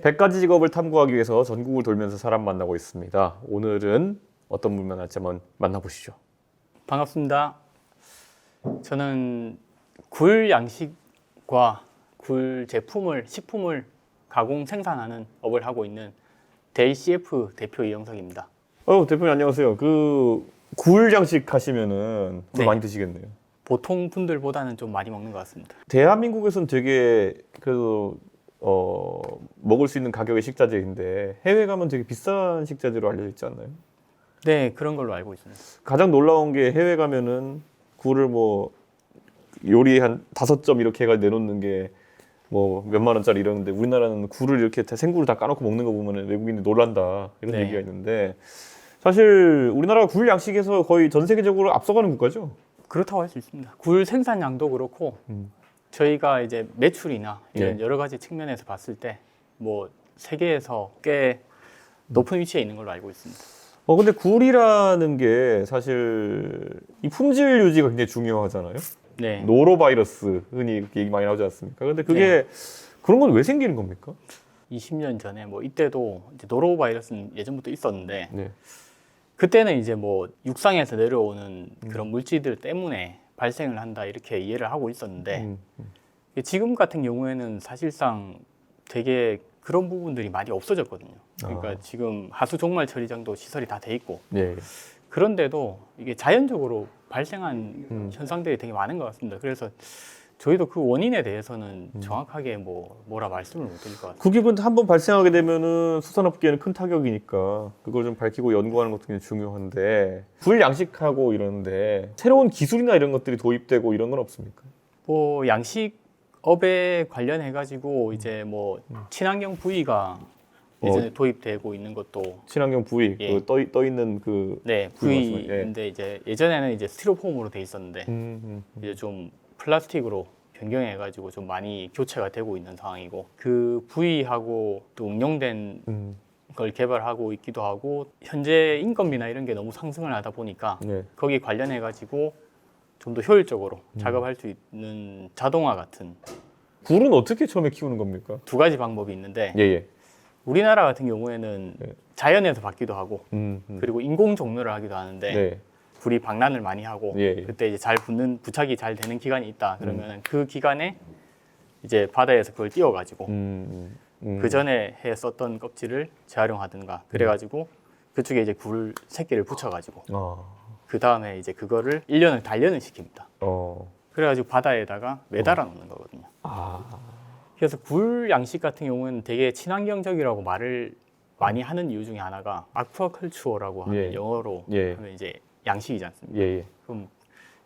100가지 직업을 탐구하기 위해서 전국을 돌면서 사람 만나고 있습니다. 오늘은 어떤 분만 할지 한번 만나보시죠. 반갑습니다. 저는 굴 양식과 굴 식품을 가공 생산하는 업을 하고 있는 데이CF 대표 이영석입니다. 대표님 안녕하세요. 굴 양식 하시면은 굴 네. 많이 드시겠네요. 보통 분들보다는 좀 많이 먹는 것 같습니다. 대한민국에서는 되게 그래도 먹을 수 있는 가격의 식자재인데 해외 가면 되게 비싼 식자재로 알려져 있지 않나요? 네, 그런 걸로 알고 있습니다. 가장 놀라운 게 해외 가면은 굴을 뭐 요리 한 5점 이렇게 해가 내놓는 게 뭐 몇만 원짜리 이러는데 우리나라는 굴을 이렇게 생굴을 다 까놓고 먹는 거 보면 외국인들이 놀란다 이런 네. 얘기가 있는데 사실 우리나라가 굴 양식에서 거의 전 세계적으로 앞서가는 국가죠. 그렇다고 할 수 있습니다. 굴 생산량도 그렇고 저희가 이제 매출이나 이런 네. 여러 가지 측면에서 봤을 때 뭐 세계에서 꽤 높은 위치에 있는 걸로 알고 있습니다. 근데 굴이라는 게 사실 이 품질 유지가 굉장히 중요하잖아요. 네. 노로바이러스 흔히 이렇게 얘기 많이 나오지 않습니까? 근데 그게 그런 건 왜 생기는 겁니까? 20년 전에 뭐 이때도 이제 노로바이러스는 예전부터 있었는데 네. 그때는 이제 뭐 육상에서 내려오는 그런 물질들 때문에 발생을 한다 이렇게 이해를 하고 있었는데 지금 같은 경우에는 사실상 되게 그런 부분들이 많이 없어졌거든요. 그러니까 지금 하수 종말 처리장도 시설이 다 돼 있고 네. 그런데도 이게 자연적으로 발생한 현상들이 되게 많은 것 같습니다. 그래서 저희도 그 원인에 대해서는 정확하게 뭐라 말씀을 못 드릴 것 같아요. 그게 한번 발생하게 되면은 수산업계는 큰 타격이니까 그걸 좀 밝히고 연구하는 것도 굉장히 중요한데 굴 양식하고 이러는데 새로운 기술이나 이런 것들이 도입되고 이런 건 없습니까? 뭐 양식업에 관련해 가지고 이제 뭐 친환경 부위가 예전에 도입되고 있는 것도 친환경 부위 예. 떠 있는 그 네 부위인데 이제 예전에는 이제 스티로폼으로 돼 있었는데 이제 좀 플라스틱으로 변경해 가지고 좀 많이 교체가 되고 있는 상황이고 그 부위하고 또 응용된 걸 개발하고 있기도 하고 현재 인건비나 이런 게 너무 상승을 하다 보니까 네. 거기 관련해 가지고 좀 더 효율적으로 작업할 수 있는 자동화 같은 굴은 어떻게 처음에 키우는 겁니까? 두 가지 방법이 있는데 예예. 우리나라 같은 경우에는 네. 자연에서 받기도 하고 그리고 그리고 인공 종료를 하기도 하는데 네. 굴이 방란을 많이 하고 예. 그때 이제 부착이 잘 되는 기간이 있다 그러면 그 기간에 이제 바다에서 그걸 띄워가지고 그 전에 해 썼던 껍질을 재활용하든가 그래가지고 그쪽에 이제 굴 새끼를 붙여가지고 그 다음에 이제 그거를 1년을 단련을 시킵니다. 그래가지고 바다에다가 매달아 놓는 거거든요. 그래서 굴 양식 같은 경우는 되게 친환경적이라고 말을 많이 하는 이유 중에 하나가 아쿠아컬처라고 하는 예. 영어로 예. 하면 이제 양식이지 않습니까? 예예. 그럼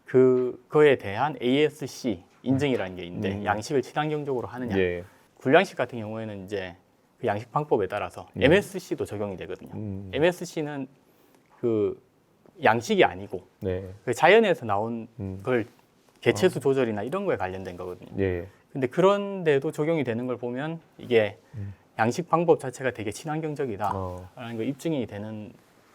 그거에 대한 ASC 인증이라는 게 있는데 양식을 친환경적으로 하느냐. 예. 굴양식 같은 경우에는 이제 그 양식 방법에 따라서 MSC도 적용이 되거든요. MSC는 그 양식이 아니고 네. 그 자연에서 나온 걸 개체수 조절이나 이런 거에 관련된 거거든요. 예. 근데 그런데도 적용이 되는 걸 보면 이게 양식 방법 자체가 되게 친환경적이다라는 거 입증이 되는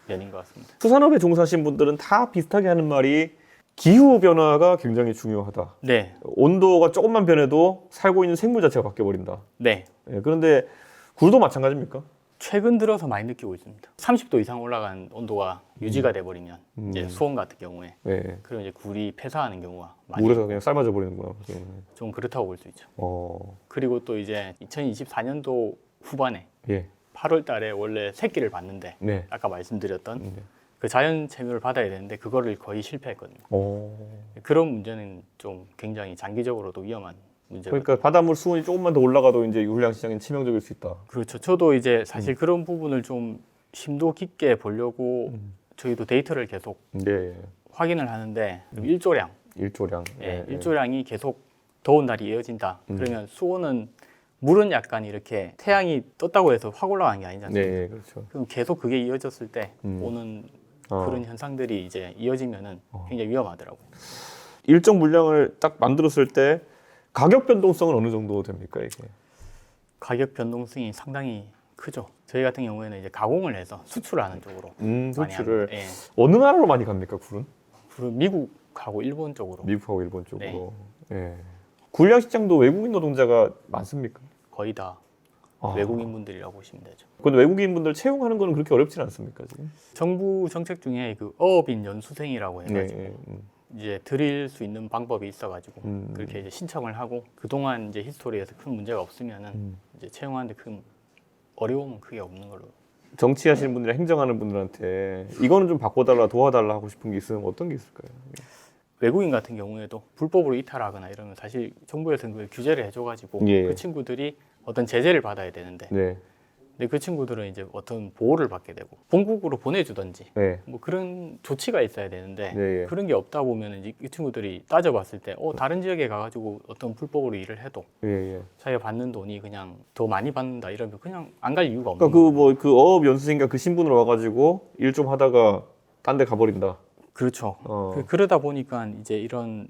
면인 것 같습니다. 수산업에 종사하신 분들은 다 비슷하게 하는 말이 기후 변화가 굉장히 중요하다. 네, 온도가 조금만 변해도 살고 있는 생물 자체가 바뀌어 버린다. 네. 그런데 굴도 마찬가지입니까? 최근 들어서 많이 느끼고 있습니다. 30도 이상 올라간 온도가 유지가 돼버리면 이제 수온 같은 경우에 네. 그럼 이제 굴이 폐사하는 경우가 많이 물에서 그냥 삶아져 버리는구나. 좀 그렇다고 볼 수 있죠. 어. 그리고 또 이제 2024년도 후반에 예. 8월 달에 원래 새끼를 봤는데 네. 아까 말씀드렸던 그 자연 채묘를 받아야 되는데 그거를 거의 실패했거든요. 그런 문제는 좀 굉장히 장기적으로도 위험한 문제거든요. 그러니까 바닷물 수온이 조금만 더 올라가도 이제 굴양 시장에 치명적일 수 있다. 그렇죠. 저도 이제 사실 그런 부분을 좀 심도 깊게 보려고 저희도 데이터를 계속 네. 확인을 하는데 일조량, 일조량. 일조량이 계속 더운 날이 이어진다. 그러면 수온은 물은 약간 이렇게 태양이 떴다고 해서 확 올라가는 게 아니잖아요. 네, 그렇죠. 그럼 계속 그게 이어졌을 때 오는 그런 현상들이 이제 이어지면은 굉장히 위험하더라고요. 일정 물량을 딱 만들었을 때 가격 변동성은 어느 정도 됩니까, 이게? 가격 변동성이 상당히 크죠. 저희 같은 경우에는 이제 가공을 해서 수출하는 쪽으로 많이 수출을 합니다. 예. 어느 나라로 많이 갑니까, 굴은? 그리고 미국하고 일본 쪽으로 미국하고 일본 쪽으로. 예. 굴양 시장도 외국인 노동자가 많습니까? 거의 다 외국인 분들이라고 보시면 되죠. 근데 외국인 분들 채용하는 거는 그렇게 어렵진 않습니까 지금? 정부 정책 중에 그 어업인 연수생이라고 해가지고 예, 이제 드릴 수 있는 방법이 있어가지고 그렇게 이제 신청을 하고 그동안 이제 히스토리에서 큰 문제가 없으면은 이제 채용하는데 큰 어려움은 크게 없는 걸로. 정치하시는 분들이나 행정하는 분들한테 이거는 좀 바꿔달라 도와달라 하고 싶은 게 있으면 어떤 게 있을까요? 외국인 같은 경우에도 불법으로 이탈하거나 이러면 사실 정부에서는 그걸 규제를 해줘가지고 예. 그 친구들이 어떤 제재를 받아야 되는데 네, 근데 그 친구들은 이제 어떤 보호를 받게 되고 본국으로 보내주든지 네, 뭐 그런 조치가 있어야 되는데 네, 예. 그런 게 없다 보면 이제 이 친구들이 따져봤을 때 다른 지역에 가가지고 어떤 불법으로 일을 해도 예, 예. 자기가 받는 돈이 그냥 더 많이 받는다 이러면 그냥 안 갈 이유가 없는 그러니까 거예요. 그 뭐 그 어업 연수생과 그 신분으로 와가지고 일 좀 하다가 딴 데 가버린다. 그렇죠. 어. 그러다 보니까 이제 이런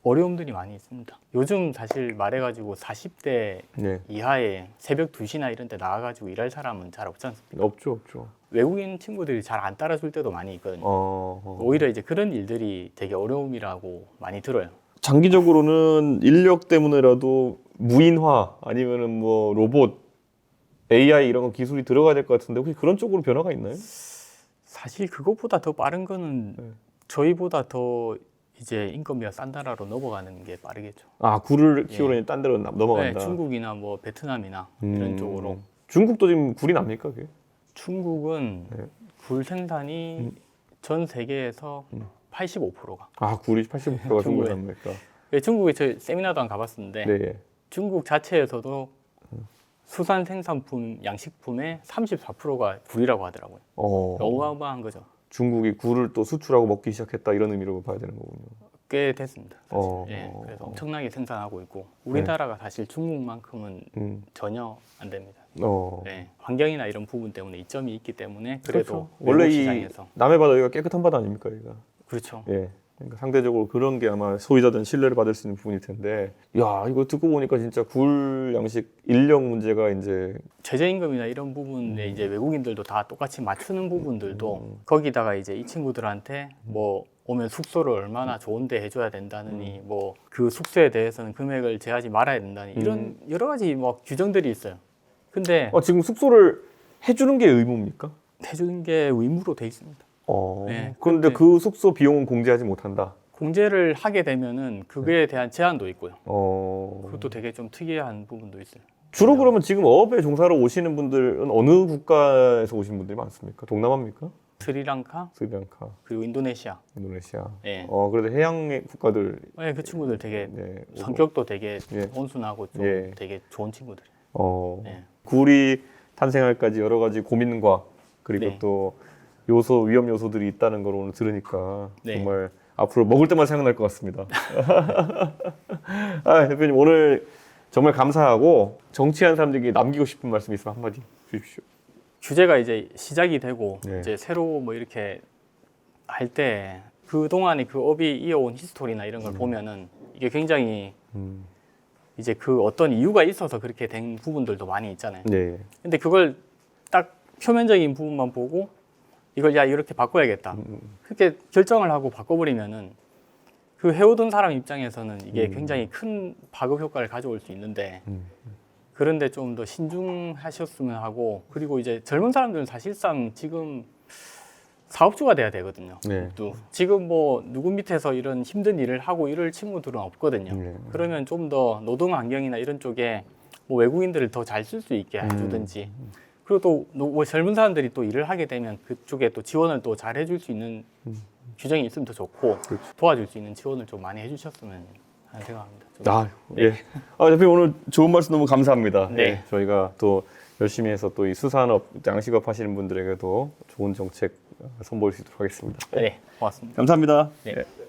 어려움들이 많이 있습니다. 요즘 사실 말해가지고 40대 네, 이하의 새벽 2시나 이런 데 나와가지고 일할 사람은 잘 없지 않습니까? 없죠. 외국인 친구들이 잘 안 따라줄 때도 많이 있거든요. 어. 오히려 이제 그런 일들이 되게 어려움이라고 많이 들어요. 장기적으로는 인력 때문에라도 무인화 아니면은 뭐 로봇, AI 이런 거 기술이 들어가야 될 것 같은데 혹시 그런 쪽으로 변화가 있나요? 사실 그것보다 더 빠른 거는 네. 저희보다 더 이제 인건비가 싼 나라로 넘어가는 게 빠르겠죠. 아, 굴을 키우려니 딴 데로 넘어간다. 네, 중국이나 뭐 베트남이나 이런 쪽으로. 중국도 지금 굴이 납니까 그게? 중국은 네. 굴 생산이 전 세계에서 85%가. 아, 굴이 85%가 중국에 중국에. 납니까? 중국에 저 세미나도 한 가봤었는데 네, 예. 중국 자체에서도 수산 생산품, 양식품의 34%가 굴이라고 하더라고요. 어마어마한 거죠. 중국이 굴을 또 수출하고 먹기 시작했다 이런 의미로 봐야 되는 거군요. 꽤 됐습니다. 사실. 어. 예, 그래서 엄청나게 생산하고 있고 우리나라가 사실 중국만큼은 음. 전혀 안 됩니다. 어. 네, 환경이나 이런 부분 때문에 이점이 있기 때문에 그래도 그렇죠. 외국 원래 이 시장에서 남해 바다 여기가 깨끗한 바다 아닙니까 여기가? 그렇죠. 예. 그러니까 상대적으로 그런 게 아마 소비자들은 신뢰를 받을 수 있는 부분일 텐데, 야 이거 듣고 보니까 진짜 굴 양식 인력 문제가 이제 최저임금이나 이런 부분에 이제 외국인들도 다 똑같이 맞추는 부분들도 거기다가 이제 이 친구들한테 뭐 오면 숙소를 얼마나 좋은데 해줘야 된다느니 뭐 그 숙소에 대해서는 금액을 제하지 말아야 된다니 이런 여러 가지 뭐 규정들이 있어요. 근데 지금 숙소를 해주는 게 의무입니까? 해주는 게 의무로 돼 있습니다. 네, 그런데 근데- 그 숙소 비용은 공제하지 못한다. 공제를 하게 되면은 그거에 대한 제한도 있고요. 어. 그것도 되게 좀 특이한 부분도 있어요. 주로 그러면 지금 어업에 종사로 오시는 분들은 어느 국가에서 오신 분들이 많습니까? 동남아입니까? 스리랑카 스리랑카, 그리고 인도네시아. 인도네시아. 예. 그래도 해양의 국가들. 네, 그 친구들 되게 네. 성격도 되게 예. 온순하고 좀 예. 되게 좋은 친구들. 네. 굴이 탄생할까지 여러 가지 고민과 그리고 네. 또 위험 요소들이 있다는 걸 오늘 들으니까 네. 정말 앞으로 먹을 때만 생각날 것 같습니다. 대표님 오늘 정말 감사하고 정치하는 사람들에게 남기고 싶은 말씀 있으면 한마디 주십시오. 규제가 이제 시작이 되고 네. 이제 새로 뭐 이렇게 할 때 그동안에 그 업이 이어온 히스토리나 이런 걸 보면은 이게 굉장히 이제 그 어떤 이유가 있어서 그렇게 된 부분들도 많이 있잖아요. 네. 근데 그걸 딱 표면적인 부분만 보고 이걸 야 이렇게 바꿔야겠다. 그렇게 결정을 하고 바꿔버리면은 그 해오던 사람 입장에서는 이게 굉장히 큰 파급 효과를 가져올 수 있는데 그런데 좀 더 신중하셨으면 하고 그리고 이제 젊은 사람들은 사실상 지금 사업주가 돼야 되거든요. 네. 또 지금 뭐 누구 밑에서 이런 힘든 일을 하고 이럴 친구들은 없거든요. 네. 그러면 좀 더 노동 환경이나 이런 쪽에 뭐 외국인들을 더 잘 쓸 수 있게 해주든지 그리고 또 뭐 젊은 사람들이 또 일을 하게 되면 그쪽에 또 지원을 또 잘 해줄 수 있는 규정이 있으면 더 좋고 그렇죠. 도와줄 수 있는 지원을 좀 많이 해주셨으면 하는 생각합니다. 좀. 예. 대표님 오늘 좋은 말씀 너무 감사합니다. 네. 예, 저희가 또 열심히 해서 또 이 수산업, 양식업 하시는 분들에게도 좋은 정책 선보일 수 있도록 하겠습니다. 네, 고맙습니다. 감사합니다. 네. 예.